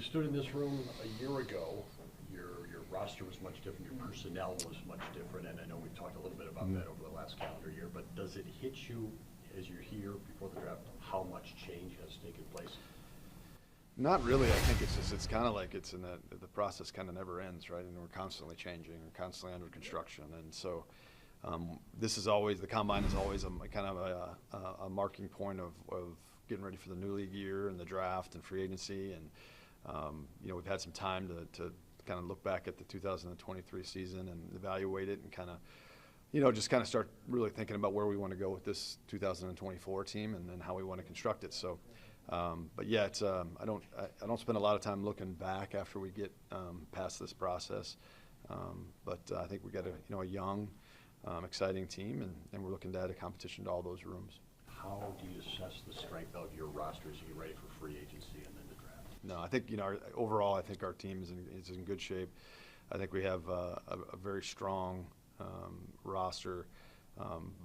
stood in this room a year ago, your roster was much different, your personnel was much different, and I know we've talked a little bit about that over the last calendar year, but does it hit you as you're here before the draft how much change has taken place? Not really. I think it's kind of like it's in that the process kind of never ends, right? And we're constantly changing, we're constantly under construction, and so this is always, the combine is always a kind of a marking point of getting ready for the new league year and the draft and free agency, and we've had some time to kind of look back at the 2023 season and evaluate it and kind of just kind of start really thinking about where we want to go with this 2024 team and then how we want to construct it. So. But yeah, it's I don't spend a lot of time looking back after we get past this process. But I think we got a young, exciting team, and we're looking to add a competition to all those rooms. How do you assess the strength of your roster as you get ready for free agency and then the draft? No, I think overall I think our team is in good shape. I think we have a very strong roster,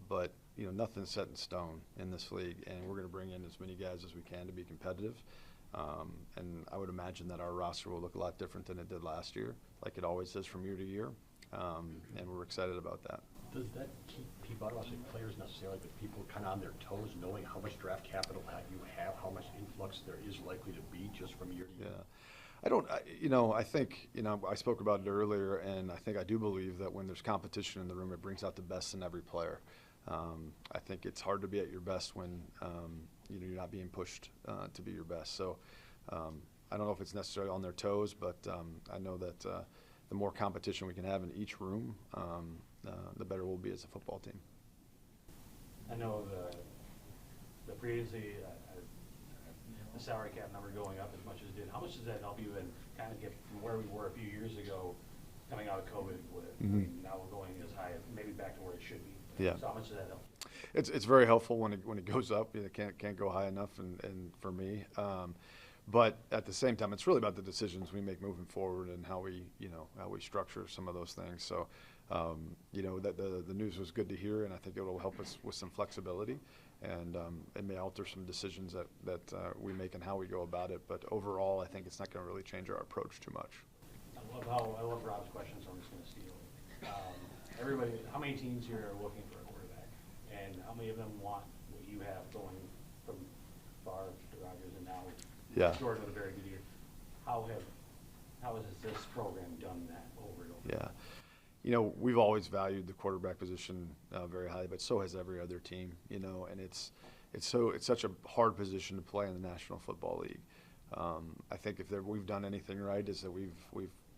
but nothing's set in stone in this league, and we're going to bring in as many guys as we can to be competitive. And I would imagine that our roster will look a lot different than it did last year, like it always does from year to year. And we're excited about that. Does that keep people, I don't want to say players necessarily, but people kind of on their toes, knowing how much draft capital you have, how much influx there is likely to be just from year to year? Yeah. I think, I spoke about it earlier, and I do believe that when there's competition in the room, it brings out the best in every player. I think it's hard to be at your best when you're not being pushed to be your best. So I don't know if it's necessarily on their toes, but I know that the more competition we can have in each room, the better we'll be as a football team. I know the free agency, the salary cap number going up as much as it did. How much does that help you and kind of get from where we were a few years ago, coming out of COVID, with now we're going as high, maybe back to where it should be? Yeah. So how much does that help? It's very helpful when it goes up. It can't go high enough, and for me. But at the same time, it's really about the decisions we make moving forward and how we structure some of those things. So, that the news was good to hear, and I think it will help us with some flexibility, and it may alter some decisions that we make and how we go about it. But overall, I think it's not going to really change our approach too much. I love Rob's question, so I'm just going to steal it. Everybody, how many teams here are looking for a quarterback, and how many of them want what you have going from Favre to Rodgers and now Jordan with a very good year? How has this program done that over and over? Yeah. We've always valued the quarterback position very highly, but so has every other team. And it's such a hard position to play in the National Football League. I think if we've done anything right is that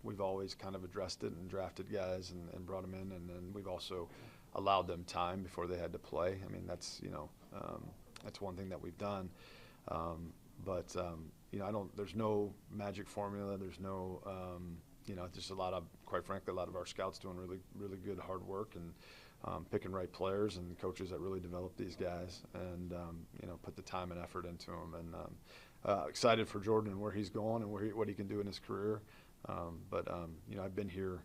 we've always kind of addressed it and drafted guys and brought them in, and then we've also allowed them time before they had to play. I mean, that's one thing that we've done. But there's no magic formula. There's no, just quite frankly, a lot of our scouts doing really, really good hard work and picking right players and coaches that really develop these guys and, put the time and effort into them. And excited for Jordan and where he's going and what he can do in his career. But I've been here,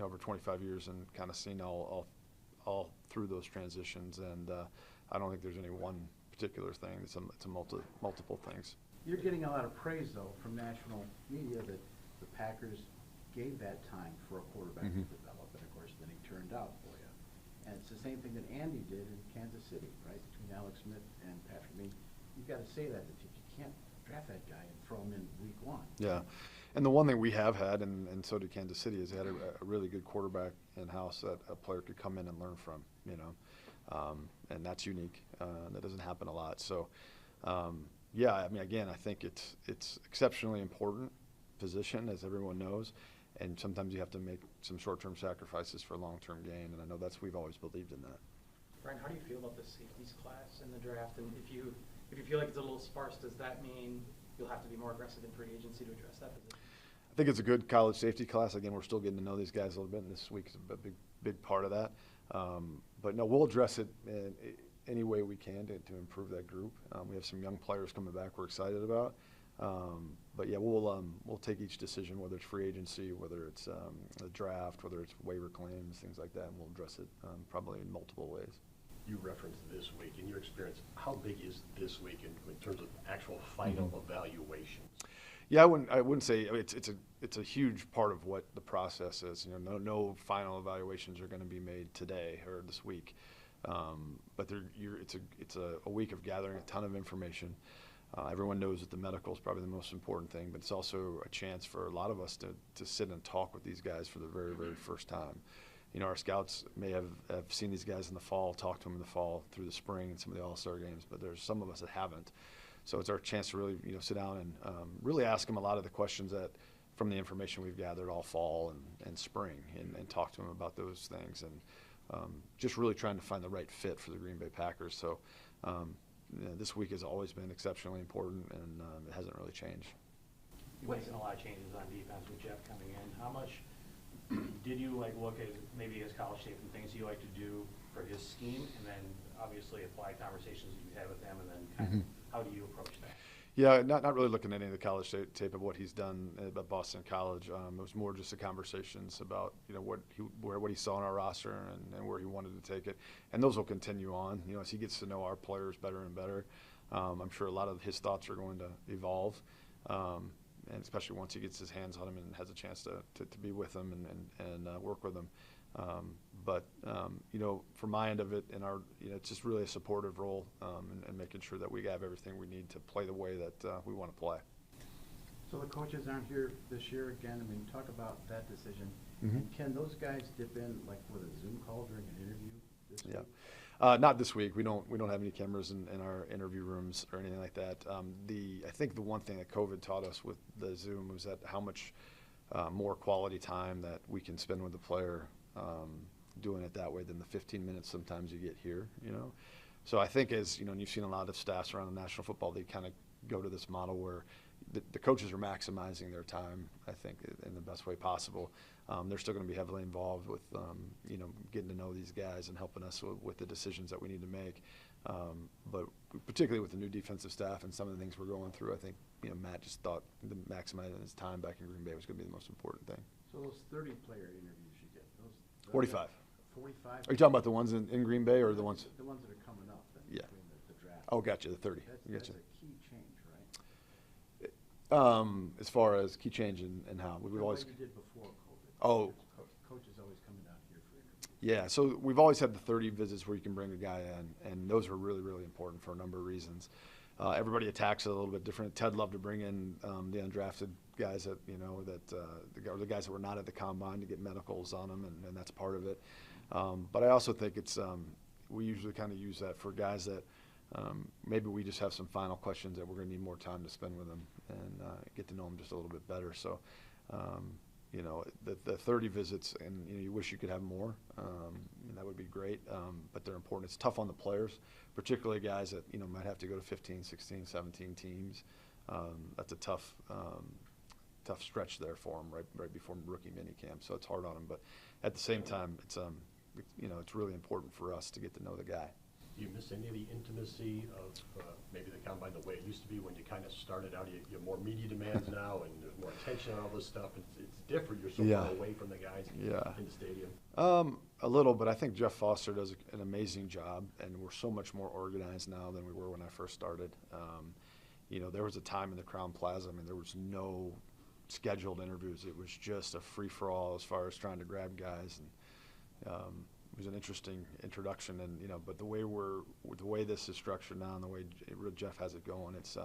over 25 years and kind of seen all through those transitions. And I don't think there's any one particular thing. It's multiple things. You're getting a lot of praise, though, from national media that the Packers gave that time for a quarterback to develop, and of course, then he turned out for you. And it's the same thing that Andy did in Kansas City, right? Between Alex Smith and Patrick. I mean, you've got to say that you can't draft that guy and throw him in week one. Yeah, and the one thing we have had, and so did Kansas City, is they had a really good quarterback in-house that a player could come in and learn from, and that's unique. That doesn't happen a lot. So, I think it's exceptionally important position, as everyone knows, and sometimes you have to make some short-term sacrifices for long-term gain, and I know we've always believed in that. Brian, how do you feel about the safeties class in the draft? And if you feel like it's a little sparse, does that mean you'll have to be more aggressive in free agency to address that position? I think it's a good college safety class. Again, we're still getting to know these guys a little bit, and this week is a big part of that. But no, we'll address it any way we can to improve that group. We have some young players coming back we're excited about. But yeah, we'll take each decision, whether it's free agency, whether it's a draft, whether it's waiver claims, things like that, and we'll address it probably in multiple ways. You referenced this week. In your experience, how big is this week in terms of actual final evaluations? Yeah, I wouldn't say, I mean, it's a huge part of what the process is. You know, no final evaluations are going to be made today or this week. But it's a week of gathering a ton of information. Everyone knows that the medical is probably the most important thing, but it's also a chance for a lot of us to sit and talk with these guys for the very, very first time. You know, our scouts may have seen these guys in the fall, talked to them in the fall, through the spring and some of the All-Star games, but there's some of us that haven't. So it's our chance to really, sit down and really ask them a lot of the questions that, from the information we've gathered all fall and spring, and talk to them about those things, and just really trying to find the right fit for the Green Bay Packers. So this week has always been exceptionally important, and it hasn't really changed. You're making a lot of changes on defense with Jeff coming in. How much did you look at maybe his college tape and things you like to do for his scheme, and then obviously apply conversations that you had with him, and then kind of how do you approach that? Yeah, not really looking at any of the college tape of what he's done at Boston College. It was more just the conversations about what he saw in our roster and where he wanted to take it, and those will continue on. As he gets to know our players better and better, I'm sure a lot of his thoughts are going to evolve, and especially once he gets his hands on them and has a chance to be with them and work with them. But from my end of it, it's just really a supportive role, and making sure that we have everything we need to play the way that we want to play. So the coaches aren't here this year again. I mean, talk about that decision. Mm-hmm. And can those guys dip in with a Zoom call during an interview this week? Not this week. We don't have any cameras in our interview rooms or anything like that. I think the one thing that COVID taught us with the Zoom was that how much more quality time that we can spend with the player doing it that way than the 15 minutes sometimes you get here. So I think and you've seen a lot of staffs around the National Football League kind of go to this model where the coaches are maximizing their time, I think, in the best way possible. They're still going to be heavily involved with, getting to know these guys and helping us with the decisions that we need to make. But particularly with the new defensive staff and some of the things we're going through, I think, Matt just thought maximizing his time back in Green Bay was going to be the most important thing. So those 30-player interviews you get, those 45. 45? Are you talking about the ones in Green Bay or the ones? The ones that are coming up Yeah. between the draft. Oh, gotcha, the 30. That's Gotcha. a key change, right? As far as key change and how we've From always. what you did before COVID. Oh. Coaches always coming down here for interviews. Yeah, so we've always had the 30 visits where you can bring a guy in, and those are really, really important for a number of reasons. Everybody attacks it a little bit different. Ted loved to bring in the undrafted guys that, the guys that were not at the combine to get medicals on them, and that's part of it. But I also think we usually kind of use that for guys that maybe we just have some final questions that we're going to need more time to spend with them and get to know them just a little bit better. So, the 30 visits, and you wish you could have more, and that would be great, but they're important. It's tough on the players, particularly guys that might have to go to 15, 16, 17 teams. That's a tough stretch there for them right before rookie minicamp, so it's hard on them. But at the same time, it's really important for us to get to know the guy. Do you miss any of the intimacy of maybe the combine the way it used to be when you kind of started out? You have more media demands now, and there's more attention on all this stuff. It's different. You're so far away from the guys in the stadium. A little, but I think Jeff Foster does an amazing job, and we're so much more organized now than we were when I first started. There was a time in the Crown Plaza, there was no scheduled interviews. It was just a free-for-all as far as trying to grab guys, and it was an interesting introduction. And but the way this is structured now and the way Jeff has it going, it's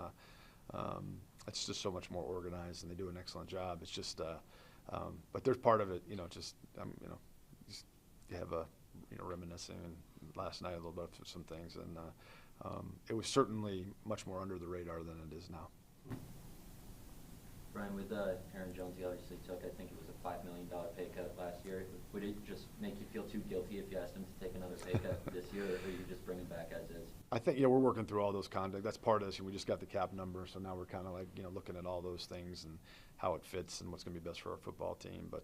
just so much more organized, and they do an excellent job. It's just, but there's part of it, just you have reminiscing, and last night a little bit of some things, and it was certainly much more under the radar than it is now. Brian, with Aaron Jones, he obviously took, I think it was a $5 million pay cut last year. Would it just make you feel too guilty if you asked him to take another pay cut this year, or you just bring him back as is? I think, we're working through all those contacts. That's part of this, and we just got the cap number, so now we're kind of looking at all those things and how it fits and what's going to be best for our football team. But,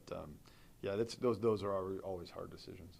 those are always hard decisions.